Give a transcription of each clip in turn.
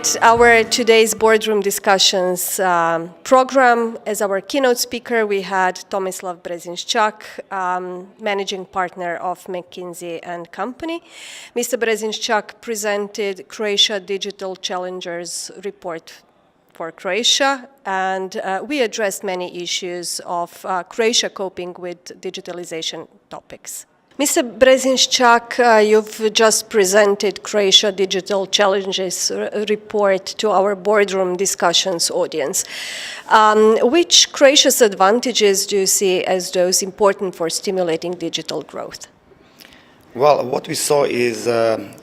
at our today's boardroom discussions program. As our keynote speaker, we had Tomislav Brzezinchak, managing partner of McKinsey and Company. Mr. Brzezinchak presented Croatia Digital Challengers Report for Croatia, and we addressed many issues of Croatia coping with digitalization topics. Mr. Brzezinchak, you've just presented Croatia Digital Challenges report to our boardroom discussions audience. Which Croatia's advantages do you see as those important for stimulating digital growth? Well, what we saw is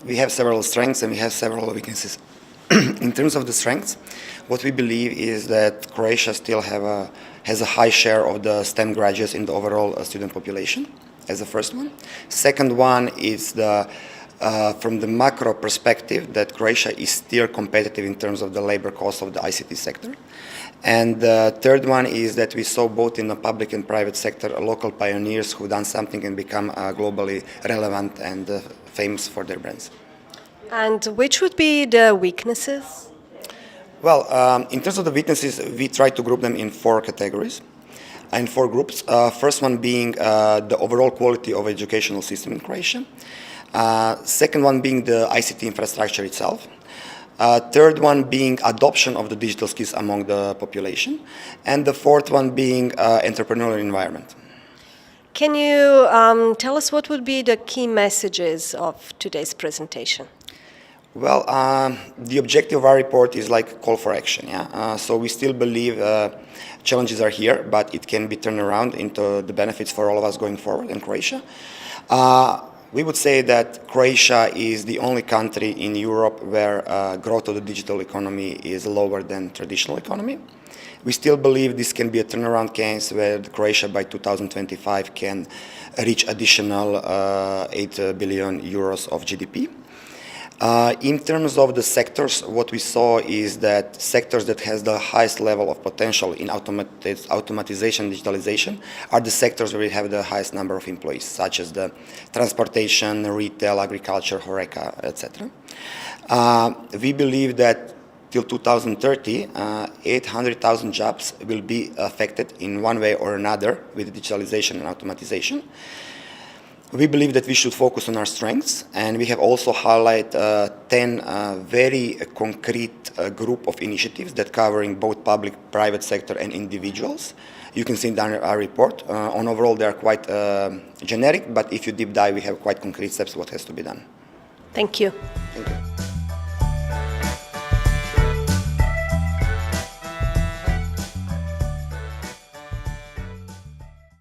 we have several strengths and we have several weaknesses. In terms of the strengths, what we believe is that Croatia still has a high share of the STEM graduates in the overall student population, as the first one. Second one is from the macro perspective that Croatia is still competitive in terms of the labor cost of the ICT sector. And the third one is that we saw both in the public and private sector local pioneers who've done something and become globally relevant and famous for their brands. And which would be the weaknesses? Well, in terms of the weaknesses, we try to group them in four categories. And four groups. First one being the overall quality of educational system in Croatia. Second one being the ICT infrastructure itself. Third one being adoption of the digital skills among the population. And the fourth one being entrepreneurial environment. Can you tell us what would be the key messages of today's presentation? Well, the objective of our report is like a call for action. Yeah? So we still believe challenges are here, but it can be turned around into the benefits for all of us going forward in Croatia. We would say that Croatia is the only country in Europe where growth of the digital economy is lower than traditional economy. We still believe this can be a turnaround case where Croatia by 2025 can reach additional 8 billion euros of GDP. In terms of the sectors, what we saw is that sectors that has the highest level of potential in automatization, digitalization, are the sectors where we have the highest number of employees, such as the transportation, retail, agriculture, HoReCa, etc. We believe that till 2030, 800,000 jobs will be affected in one way or another with digitalization and automatization. We believe that we should focus on our strengths, and we have also highlighted 10 very concrete group of initiatives that covering both public, private sector and individuals. You can see in our report. On overall, they are quite generic, but if you deep dive, we have quite concrete steps what has to be done. Thank you. Thank you.